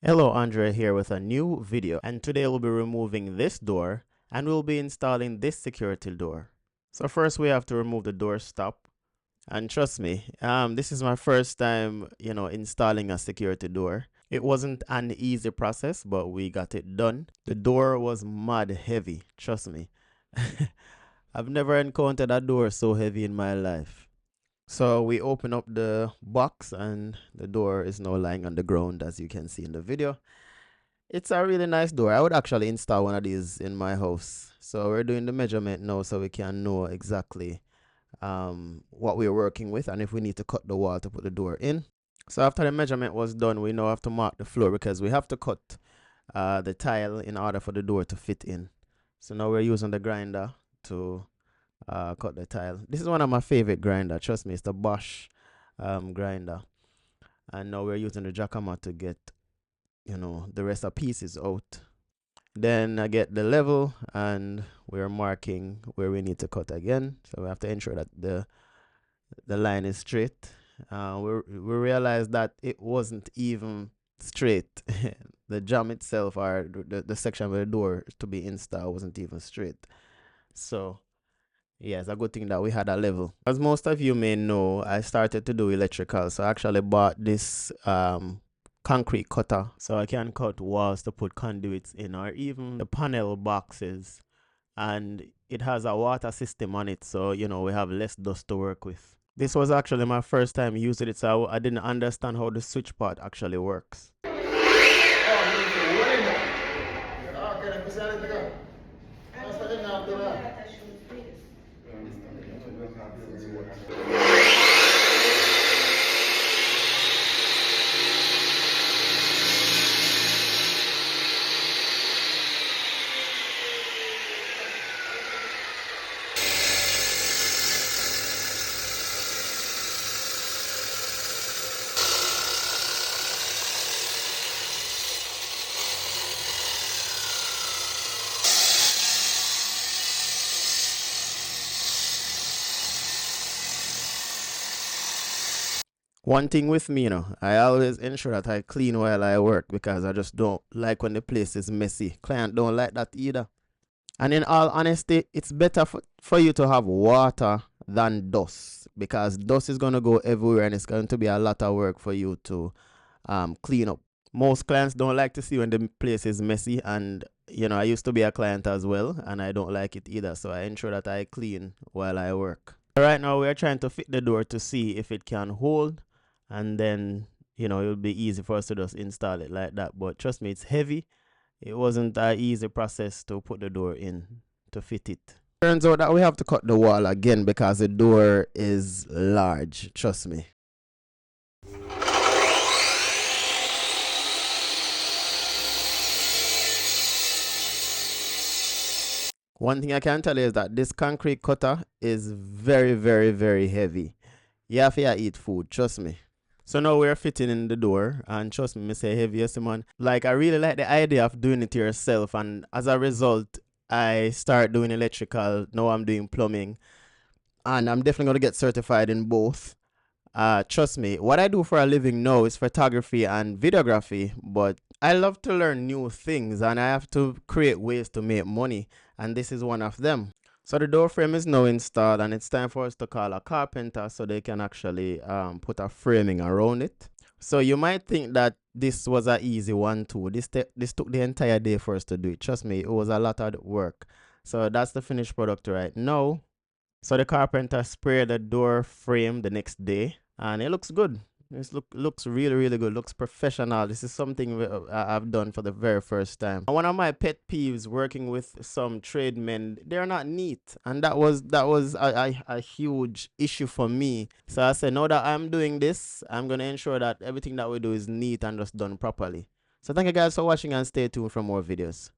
Hello, Andre here with a new video, and today we'll be removing this door and we'll be installing this security door. So first we have to remove the door stop, and trust me, this is my first time, installing a security door. It wasn't an easy process, but we got it done. The door was mud heavy, trust me. I've never encountered a door so heavy in my life. So we open up the box and the door is now lying on the ground, as you can see in the video. It's a really nice door. I would actually install one of these in my house. So we're doing the measurement now so we can know exactly what we're working with and if we need to cut the wall to put the door in. So after the measurement was done, we now have to mark the floor because we have to cut the tile in order for the door to fit in. So now we're using the grinder to cut the tile. This is one of my favorite grinder. Trust me, it's the Bosch grinder. And now we're using the jackhammer to get the rest of pieces out. Then I get the level and we're marking where we need to cut again. So we have to ensure that the line is straight. We realized that it wasn't even straight. The jam itself, or the section where the door to be installed, wasn't even straight. So yeah, it's a good thing that we had a level. As most of you may know, I started to do electrical. So I actually bought this concrete cutter so I can cut walls to put conduits in, or even the panel boxes. And it has a water system on it, so we have less dust to work with. This was actually my first time using it, so I didn't understand how the switch part actually works. One thing with me, I always ensure that I clean while I work because I just don't like when the place is messy. Client don't like that either. And in all honesty, it's better for you to have water than dust, because dust is going to go everywhere and it's going to be a lot of work for you to clean up. Most clients don't like to see when the place is messy, and I used to be a client as well and I don't like it either, so I ensure that I clean while I work. Right now we are trying to fit the door to see if it can hold, and then it will be easy for us to just install it like that. But trust me, it's heavy. It wasn't an easy process to put the door in to fit it. Turns out that we have to cut the wall again because the door is large, trust me. One thing I can tell you is that this concrete cutter is very, very, very heavy. You have to eat food, trust me. So now we're fitting in the door, and trust me, I say heavy, yes, man. Like, I really like the idea of doing it yourself, and as a result, I start doing electrical. Now I'm doing plumbing, and I'm definitely going to get certified in both. Trust me, what I do for a living now is photography and videography, but I love to learn new things and I have to create ways to make money, and this is one of them. So the door frame is now installed and it's time for us to call a carpenter so they can actually put a framing around it. So you might think that this was an easy one too. This took the entire day for us to do it. Trust me, it was a lot of work. So that's the finished product right now. So the carpenter sprayed the door frame the next day and it looks good. This looks really, really good. Looks professional. This is something I've done for the very first time. One of my pet peeves working with some tradesmen, they're not neat, and that was a huge issue for me. So I said, now that I'm doing this, I'm gonna ensure that everything that we do is neat and just done properly. So thank you guys for watching and stay tuned for more videos.